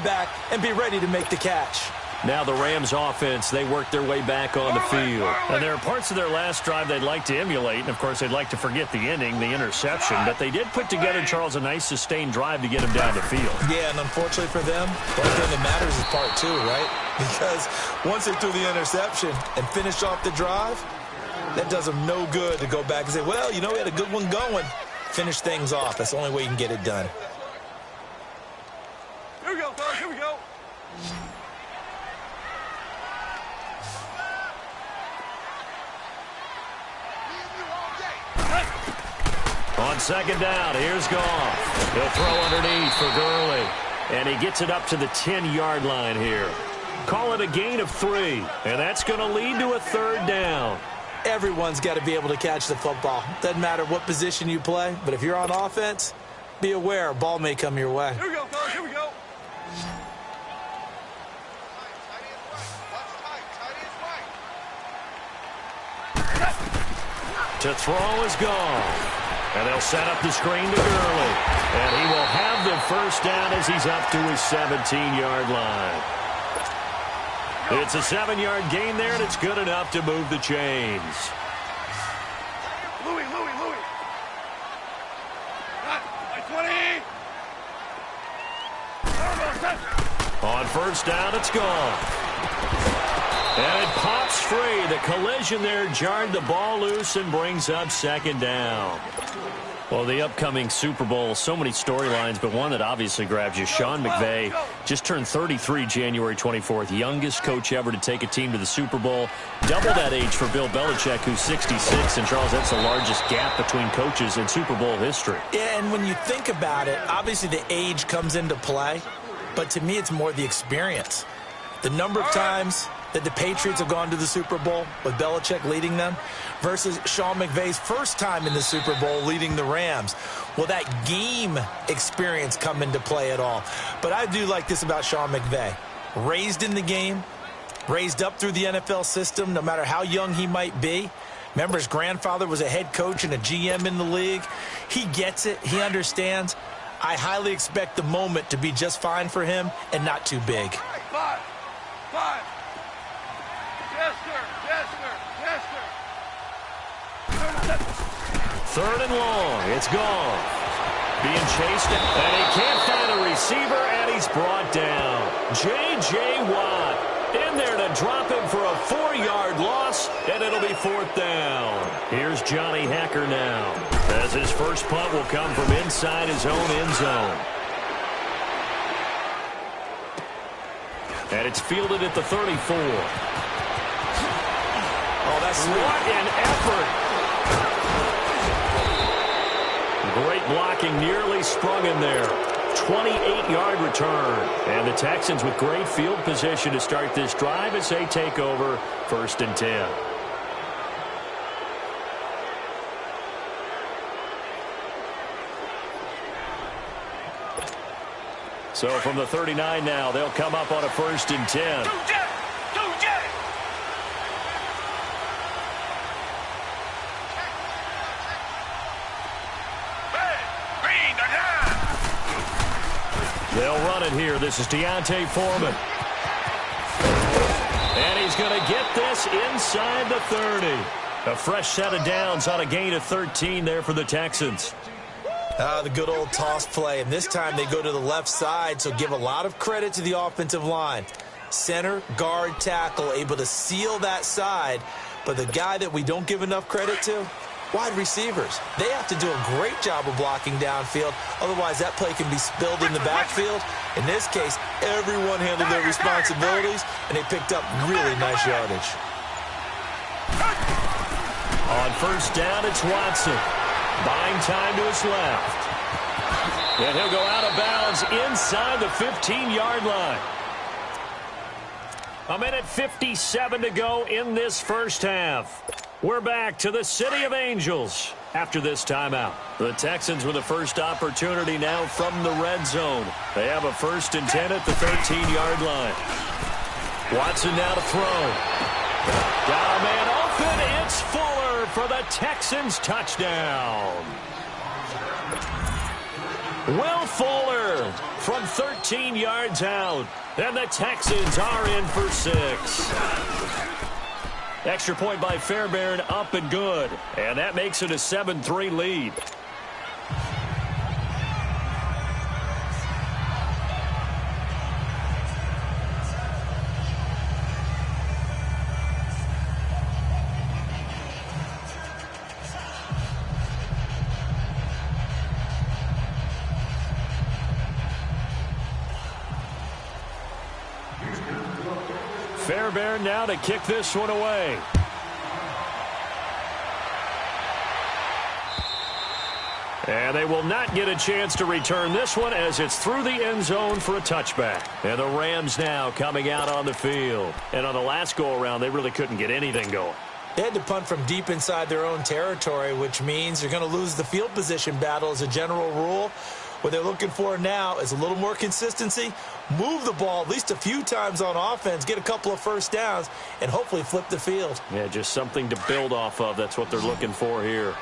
back and be ready to make the catch. Now the Rams offense, they work their way back on the field. And there are parts of their last drive they'd like to emulate. And, of course, they'd like to forget the inning, the interception. But they did put together, Charles, a nice sustained drive to get them down the field. Yeah, and unfortunately for them, the only thing that matters is part two, right? Because once they threw the interception and finished off the drive, that does them no good to go back and say, well, you know, we had a good one going. Finish things off. That's the only way you can get it done. Here we go, fellas. Here we go. On second down, here's Goff. He'll throw underneath for Gurley. And he gets it up to the 10-yard line here. Call it a gain of 3. And that's going to lead to a third down. Everyone's got to be able to catch the football. Doesn't matter what position you play, but if you're on offense, be aware a ball may come your way. Here we go, fellas. Here we go. To throw is Goff. And they'll set up the screen to Gurley. And he will have the first down as he's up to his 17-yard line. It's a 7-yard gain there, and it's good enough to move the chains. Louis. Like 20. On first down, it's Goff. And it pops free. The collision there jarred the ball loose and brings up second down. Well, the upcoming Super Bowl, so many storylines, but one that obviously grabs you. Sean McVay just turned 33 January 24th, youngest coach ever to take a team to the Super Bowl. Double that age for Bill Belichick, who's 66. And, Charles, that's the largest gap between coaches in Super Bowl history. Yeah, and when you think about it, obviously the age comes into play. But to me, it's more the experience. The number of times that the Patriots have gone to the Super Bowl with Belichick leading them versus Sean McVay's first time in the Super Bowl leading the Rams. Will that game experience come into play at all? But I do like this about Sean McVay. Raised in the game, raised up through the NFL system, no matter how young he might be. Remember, his grandfather was a head coach and a GM in the league. He gets it. He understands. I highly expect the moment to be just fine for him and not too big. 5. Third and long. It's gone. Being chased, and he can't find a receiver, and he's brought down. J.J. Watt in there to drop him for a 4-yard loss, and it'll be fourth down. Here's Johnny Hacker now, as his first punt will come from inside his own end zone. And it's fielded at the 34. Oh, that's sweet. What an effort. Great blocking, nearly sprung him there. 28-yard return. And the Texans with great field position to start this drive as they take over 1st and 10. So from the 39 now, they'll come up on a 1st and 10. They'll run it here. This is Deontay Foreman. And he's going to get this inside the 30. A fresh set of downs on a gain of 13 there for the Texans. The good old toss play. And this time they go to the left side, so give a lot of credit to the offensive line. Center, guard, tackle, able to seal that side. But the guy that we don't give enough credit to, wide receivers. They have to do a great job of blocking downfield. Otherwise, that play can be spilled in the backfield. In this case, everyone handled their responsibilities, and they picked up really nice yardage. On first down, it's Watson. Buying time to his left. And he'll go out of bounds inside the 15-yard line. 1:57 to go in this first half. We're back to the City of Angels after this timeout. The Texans with the first opportunity now from the red zone. They have a 1st and 10 at the 13-yard line. Watson now to throw. Got a man open. It's Fuller for the Texans touchdown. Will Fuller from 13 yards out. And the Texans are in for 6. Extra point by Fairbairn, up and good. And that makes it a 7-3 lead. Fairbairn now to kick this one away. And they will not get a chance to return this one as it's through the end zone for a touchback. And the Rams now coming out on the field. And on the last go-around, they really couldn't get anything going. They had to punt from deep inside their own territory, which means you're going to lose the field position battle as a general rule. What they're looking for now is a little more consistency, move the ball at least a few times on offense, get a couple of first downs, and hopefully flip the field. Yeah, just something to build off of. That's what they're looking for here.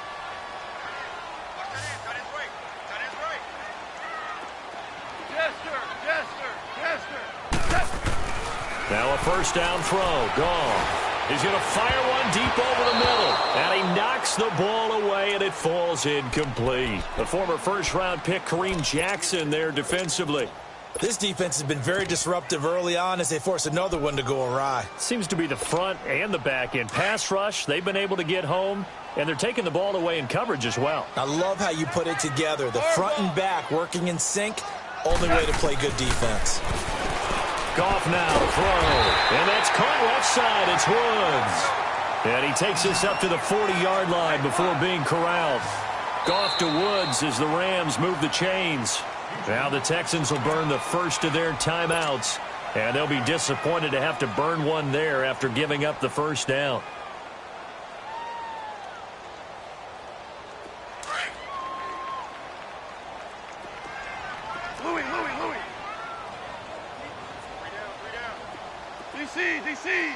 Now a first down throw. Gone. He's going to fire one deep over the middle. And he knocks the ball away, and it falls incomplete. The former first-round pick, Kareem Jackson, there defensively. This defense has been very disruptive early on as they force another one to go awry. Seems to be the front and the back end. Pass rush, they've been able to get home, and they're taking the ball away in coverage as well. I love how you put it together. The front and back working in sync, only way to play good defense. Goff now to throw, and that's caught left side. It's Woods. And he takes this up to the 40-yard line before being corralled. Goff to Woods as the Rams move the chains. Now the Texans will burn the first of their timeouts, and they'll be disappointed to have to burn one there after giving up the first down. DC!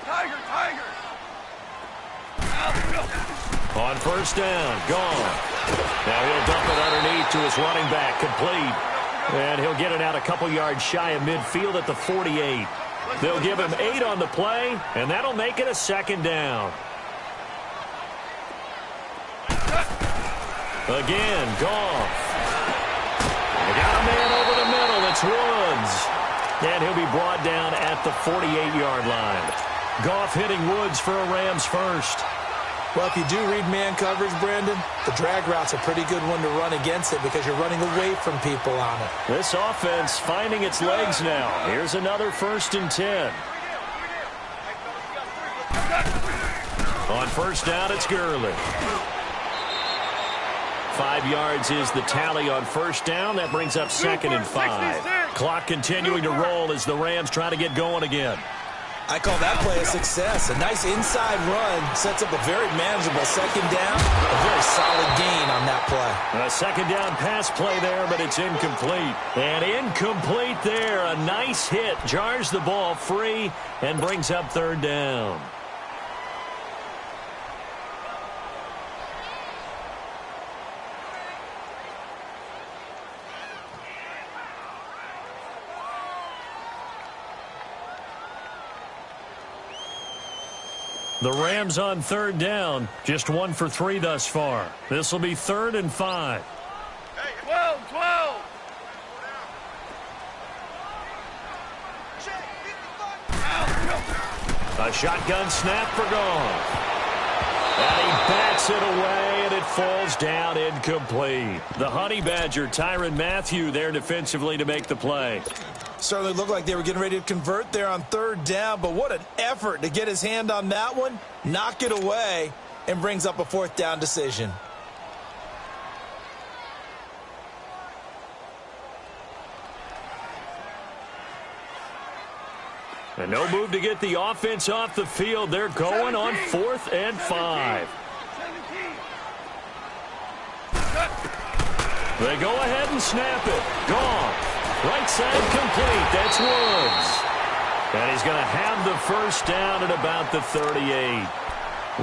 Tiger! On first down, gone. Now he'll dump it underneath to his running back, complete. And he'll get it out a couple yards shy of midfield at the 48. They'll give him 8 on the play, and that'll make it a second down. Again, Goff. They got a man over the middle. It's Woods. And he'll be brought down at the 48-yard line. Goff hitting Woods for a Rams first. Well, if you do read man coverage, Brandon, the drag route's a pretty good one to run against it because you're running away from people on it. This offense finding its legs now. Here's another 1st and 10. On first down, it's Gurley. 5 yards is the tally on first down. That brings up 2nd and 5. Clock continuing to roll as the Rams try to get going again. I call that play a success. A nice inside run sets up a very manageable second down. A very solid gain on that play. A second down pass play there, but it's incomplete. And incomplete there. A nice hit. Jars the ball free and brings up 3rd down. The Rams on 3rd down, just 1 for 3 thus far. This will be 3rd and 5. Hey, 12! A shotgun snap for Goff. And he bats it away, and it falls down incomplete. The Honey Badger, Tyrann Mathieu, there defensively to make the play. Certainly looked like they were getting ready to convert there on 3rd down, but what an effort to get his hand on that one, knock it away, and brings up a 4th down decision. And no move to get the offense off the field. They're going on 4th and 5. They go ahead and snap it. Gone. Right side complete. That's Woods. And he's going to have the first down at about the 38.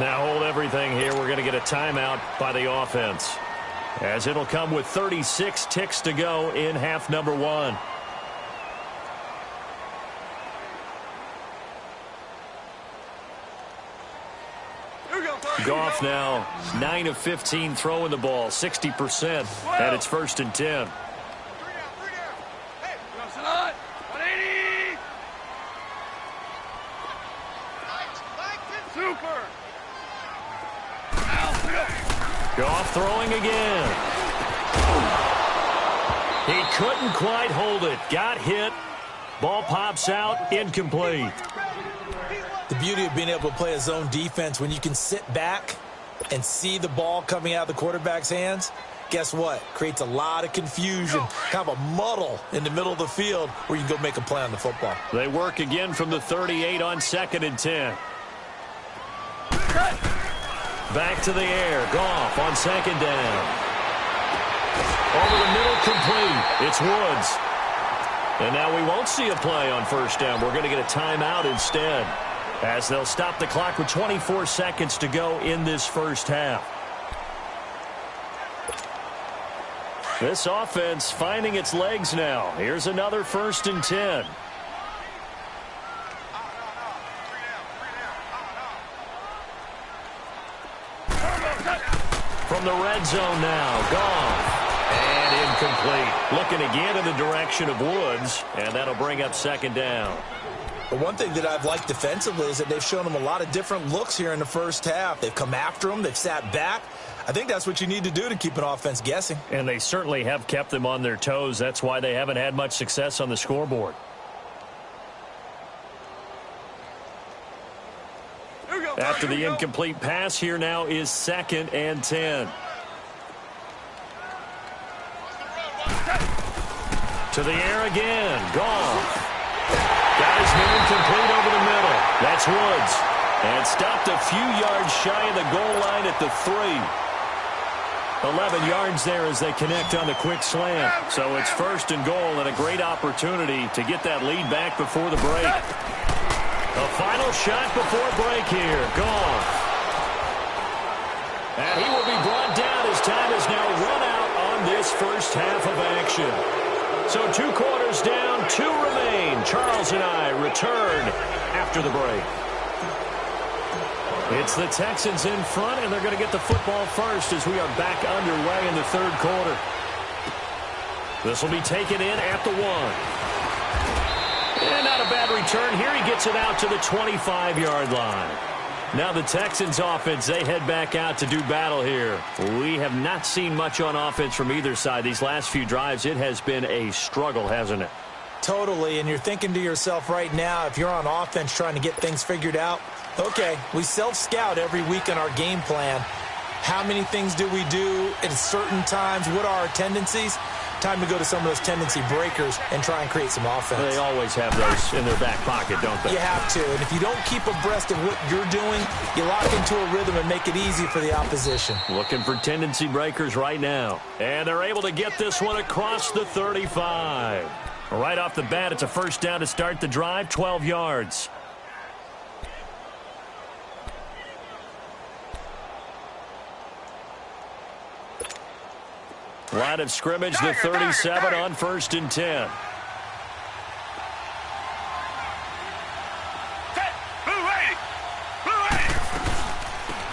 Now hold everything here. We're going to get a timeout by the offense. as it'll come with 36 ticks to go in half number one. Goff now 9 of 15 throwing the ball, 60%, and it's 1st and 10. Goff throwing again. He couldn't quite hold it. Got hit. Ball pops out. Incomplete. The beauty of being able to play a zone defense when you can sit back and see the ball coming out of the quarterback's hands, guess what? Creates a lot of confusion, kind of a muddle in the middle of the field where you can go make a play on the football. They work again from the 38 on 2nd and 10. Back to the air. Goff on 2nd down. Over the middle, complete. It's Woods. And now we won't see a play on 1st down. We're going to get a timeout instead, as they'll stop the clock with 24 seconds to go in this first half. This offense finding its legs now. Here's another 1st and 10. From the red zone now, Goff. And incomplete. Looking again in the direction of Woods, and that'll bring up 2nd down. But one thing that I've liked defensively is that they've shown them a lot of different looks here in the first half. They've come after them. They've sat back. I think that's what you need to do to keep an offense guessing. And they certainly have kept them on their toes. That's why they haven't had much success on the scoreboard. After the incomplete pass, here now is 2nd and 10. To the air again. Goff. Got his man complete over the middle. That's Woods. And stopped a few yards shy of the goal line at the 3. 11 yards there as they connect on the quick slant. So it's 1st and goal and a great opportunity to get that lead back before the break. A final shot before break here. Goff. And he will be brought down as time has now run out on this first half of action. So 2 quarters down, 2 remain. Charles and I return after the break. It's the Texans in front, and they're going to get the football first as we are back underway in the 3rd quarter. This will be taken in at the 1. And not a bad return here. He gets it out to the 25-yard line. Now the Texans offense, they head back out to do battle here. We have not seen much on offense from either side. These last few drives, it has been a struggle, hasn't it? Totally, and you're thinking to yourself right now, if you're on offense trying to get things figured out, okay, we self-scout every week on our game plan. How many things do we do at certain times? What are our tendencies? Time to go to some of those tendency breakers and try and create some offense. They always have those in their back pocket, don't they? You have to, and if you don't keep abreast of what you're doing, you lock into a rhythm and make it easy for the opposition. Looking for tendency breakers right now. And they're able to get this one across the 35. Right off the bat, it's a 1st down to start the drive, 12 yards. Line of scrimmage, the 37 on 1st and 10.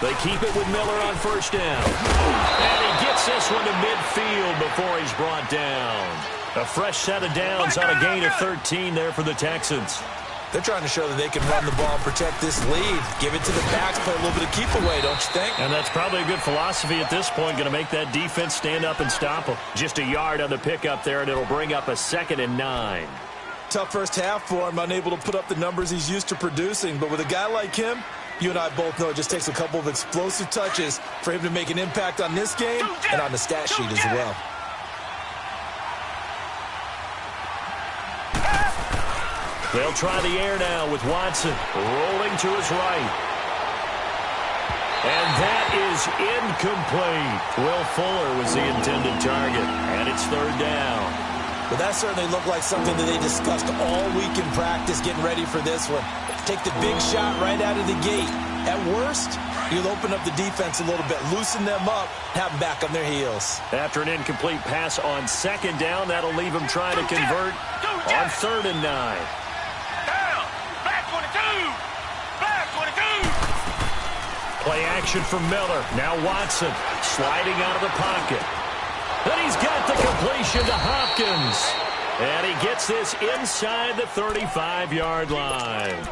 They keep it with Miller on 1st down. And he gets this one to midfield before he's brought down. A fresh set of downs on a gain of 13 there for the Texans. They're trying to show that they can run the ball and protect this lead. Give it to the backs, play a little bit of keep away, don't you think? And that's probably a good philosophy at this point. Going to make that defense stand up and stop them. Just a yard on the pickup there, and it'll bring up a 2nd and 9. Tough first half for him, unable to put up the numbers he's used to producing. But with a guy like him, you and I both know it just takes a couple of explosive touches for him to make an impact on this game and on the stat sheet as well. They'll try the air now with Watson rolling to his right. And that is incomplete. Will Fuller was the intended target, and it's 3rd down. Well, that certainly looked like something that they discussed all week in practice getting ready for this one. Take the big shot right out of the gate. At worst, you'll open up the defense a little bit, loosen them up, have them back on their heels. After an incomplete pass on second down, that'll leave them trying to convert on 3rd and 9. Down. Back 22. Back 22. Play action for Miller. Now Watson sliding out of the pocket. Then he's got the completion to Hopkins. And he gets this inside the 35-yard line.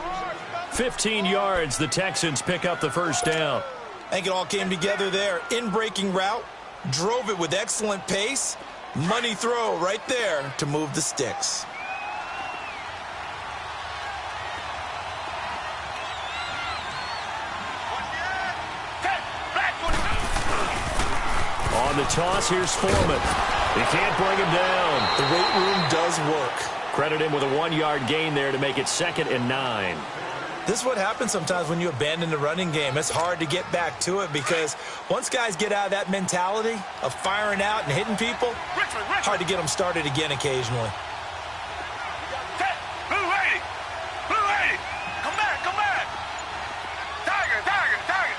15 yards, the Texans pick up the first down. I think it all came together there. In-breaking route, drove it with excellent pace. Money throw right there to move the sticks. On the toss, here's Foreman. He can't bring him down. The weight room does work. Credit him with a 1-yard gain there to make it 2nd and 9. This is what happens sometimes when you abandon the running game. It's hard to get back to it because once guys get out of that mentality of firing out and hitting people, hard to get them started again occasionally. Blue 80. Blue 80. Come back. Come back. Tiger. Tiger. Tiger.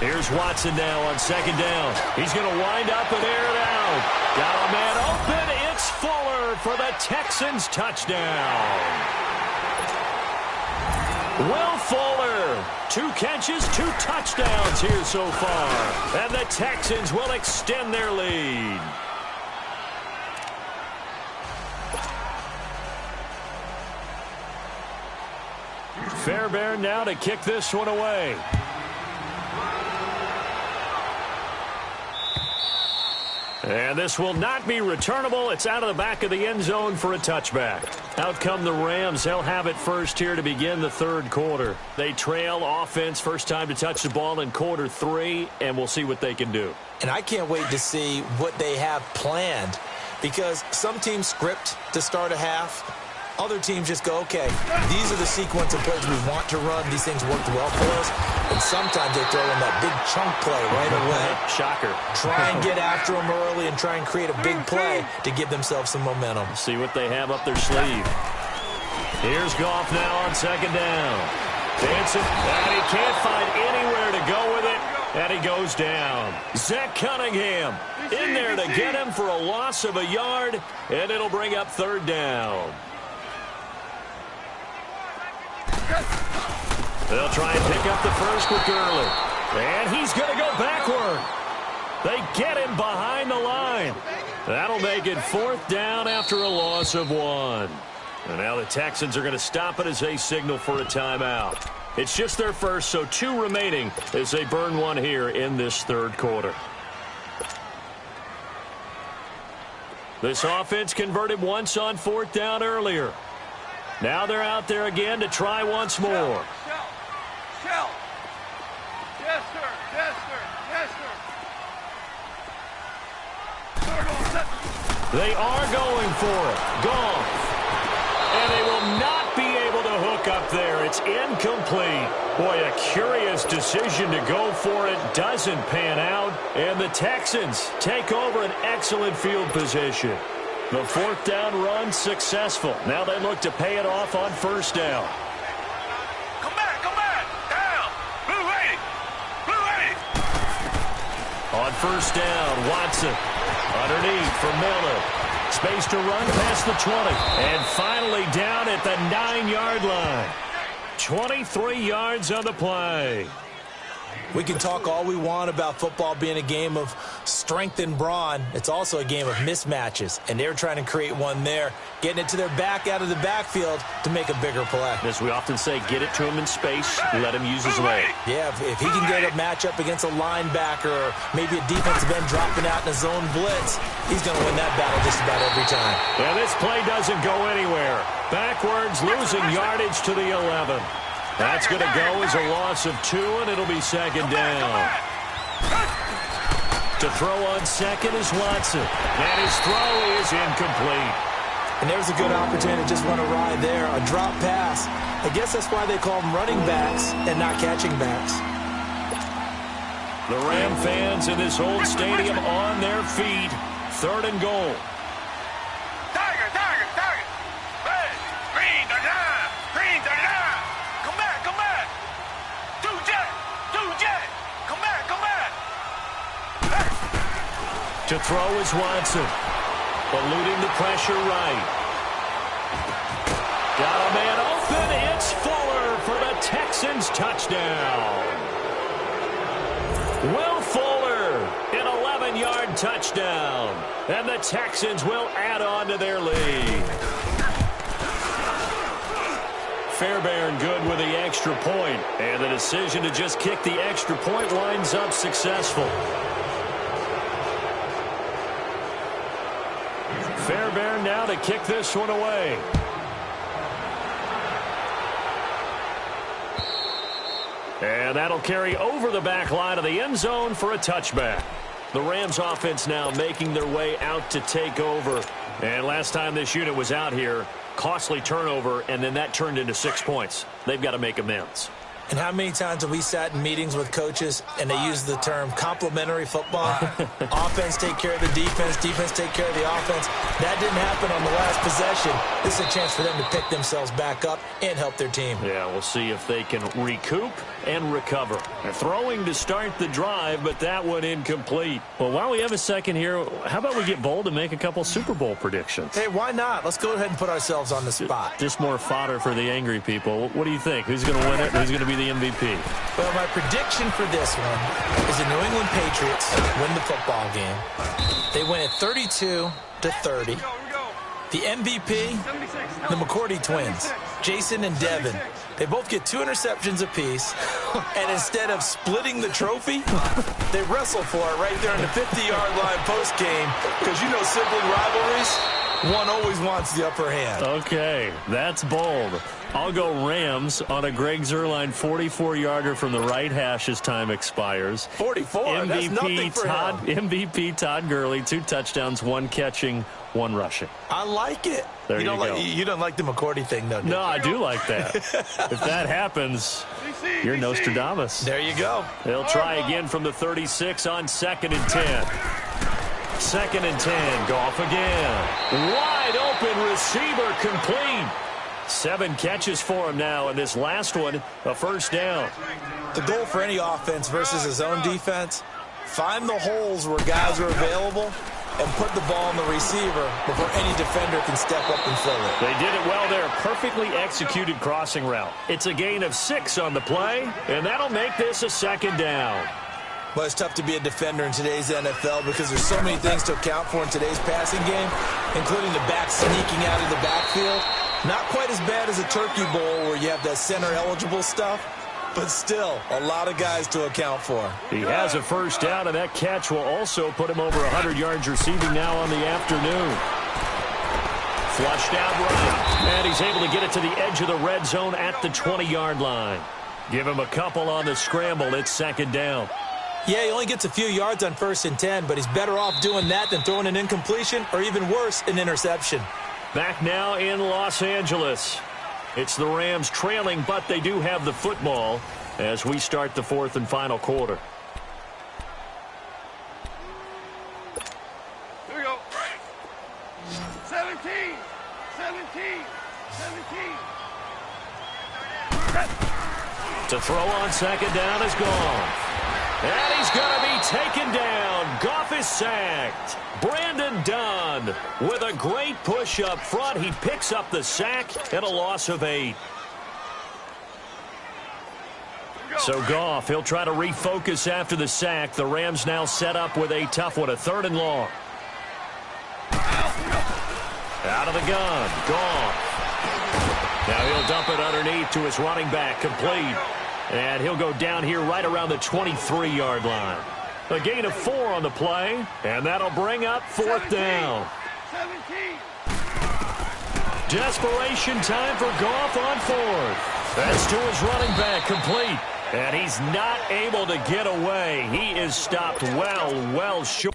Here's Watson now on 2nd down. He's going to wind up and air it out. Got a man open. It's Fuller for the Texans touchdown. Will Fuller, 2 catches, 2 touchdowns here so far. And the Texans will extend their lead. Fairbairn now to kick this one away. And this will not be returnable. It's out of the back of the end zone for a touchback. Out come the Rams. They'll have it first here to begin the 3rd quarter. They trail offense, first time to touch the ball in quarter 3, and we'll see what they can do. And I can't wait to see what they have planned because some teams script to start a half. Other teams just go, okay, these are the sequence of plays we want to run. These things worked well for us. And sometimes they throw in that big chunk play right away. Shocker. Try and get after them early and try and create a big play to give themselves some momentum. See what they have up their sleeve. Here's Goff now on 2nd down. Dancing, and he can't find anywhere to go with it, and he goes down. Zach Cunningham in there to get him for a loss of a yard, and it'll bring up 3rd down. They'll try and pick up the first with Gurley. And he's going to go backward. They get him behind the line. That'll make it 4th down after a loss of 1. And now the Texans are going to stop it as they signal for a timeout. It's just their first, so 2 remaining as they burn 1 here in this 3rd quarter. This offense converted once on 4th down earlier. Now they're out there again to try once more. Shell. Yes, sir. Yes, sir. Yes, sir. They are going for it. Goff. And they will not be able to hook up there. It's incomplete. Boy, a curious decision to go for it. Doesn't pan out. And the Texans take over an excellent field position. The 4th down run successful. Now they look to pay it off on 1st down. Come back. Come back. Down. Blue 80. Blue 80. On 1st down, Watson underneath for Miller. Space to run past the 20. And finally down at the 9-yard line. 23 yards on the play. We can talk all we want about football being a game of strength and brawn. It's also a game of mismatches, and they're trying to create one there, getting it to their back out of the backfield to make a bigger play. As we often say, get it to him in space, let him use his leg. Yeah, if he can get a matchup against a linebacker or maybe a defensive end dropping out in a zone blitz, he's going to win that battle just about every time. And this play doesn't go anywhere. Backwards, losing yardage to the 11. That's going to go as a loss of 2, and it'll be 2nd down. To throw on 2nd is Watson. And his throw is incomplete. And there's a good opportunity to just run a ride there, a drop pass. I guess that's why they call them running backs and not catching backs. The Ram fans in this old stadium on their feet. 3rd and goal. Tiger, Tiger, Tiger. Hey, green 39, green 39. Come back, come back. Two jet. Come back, come back. Hey. To throw is Watson. Eluding the pressure right. Got a man open. It's Fuller for the Texans touchdown. Will Fuller, an 11-yard touchdown. And the Texans will add on to their lead. Fairbairn good with the extra point. And the decision to just kick the extra point winds up successful. Fairbairn now to kick this one away. And that'll carry over the back line of the end zone for a touchback. The Rams offense now making their way out to take over. And last time this unit was out here, costly turnover, and then that turned into 6 points. They've got to make amends. And how many times have we sat in meetings with coaches and they use the term complementary football? Offense take care of the defense, defense take care of the offense. That didn't happen on the last possession. This is a chance for them to pick themselves back up and help their team. Yeah, we'll see if they can recoup and recover. They're throwing to start the drive, but that one incomplete. Well, while we have a second here, how about we get bold and make a couple Super Bowl predictions? Hey, why not? Let's go ahead and put ourselves on the spot. Just more fodder for the angry people. What do you think? Who's going to win it? Who's going to be the MVP? Well, my prediction for this one is the New England Patriots win the football game. They win it 32-30. The MVP, the McCourty twins, Jason and Devin. They both get 2 interceptions apiece, and instead of splitting the trophy, they wrestle for it right there on the 50-yard line post-game, because you know sibling rivalries, one always wants the upper hand. Okay, that's bold. I'll go Rams on a Greg Zuerlein 44-yarder from the right hash as time expires. 44, that's nothing for him. MVP Todd Gurley, 2 touchdowns, 1 catching, 1 rushing. I like it. There you go. You don't like the McCourty thing, though, do No, you? I do like that. If that happens, you're Nostradamus. There you go. They'll try again from the 36 on 2nd and 10. 2nd and 10. Goff again. Wide open receiver complete. 7 catches for him now, and this last one, a first down. The goal for any offense versus his own defense, find the holes where guys are available and put the ball on the receiver before any defender can step up and fill it. They did it well there. Perfectly executed crossing route. It's a gain of 6 on the play, and that'll make this a 2nd down. Well, it's tough to be a defender in today's NFL because there's so many things to account for in today's passing game, including the back sneaking out of the backfield. Not quite as bad as a Turkey Bowl where you have that center-eligible stuff, but still a lot of guys to account for. He has a first down, and that catch will also put him over 100 yards receiving now on the afternoon. Flushed out right, and he's able to get it to the edge of the red zone at the 20-yard line. Give him a couple on the scramble. It's 2nd down. Yeah, he only gets a few yards on 1st and 10, but he's better off doing that than throwing an incompletion or even worse, an interception. Back now in Los Angeles. It's the Rams trailing, but they do have the football as we start the 4th and final quarter. Here we go. 17. To throw on 2nd down is gone. And he's going to be taken down. Goff is sacked. Brandon Dunn with a great push up front. He picks up the sack and a loss of 8. So Goff, he'll try to refocus after the sack. The Rams now set up with a tough one, a 3rd and long. Out of the gun, Goff. Now he'll dump it underneath to his running back, complete. And he'll go down here right around the 23-yard line. A gain of 4 on the play, and that'll bring up 4th down. 17. Desperation time for Goff on 4th. That's to his running back, complete. And he's not able to get away. He is stopped well short.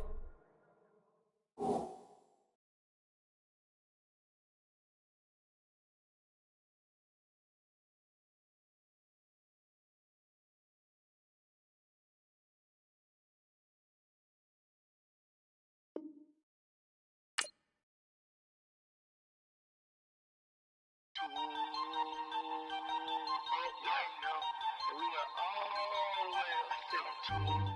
Oh, yeah, no. We are all the way up 17.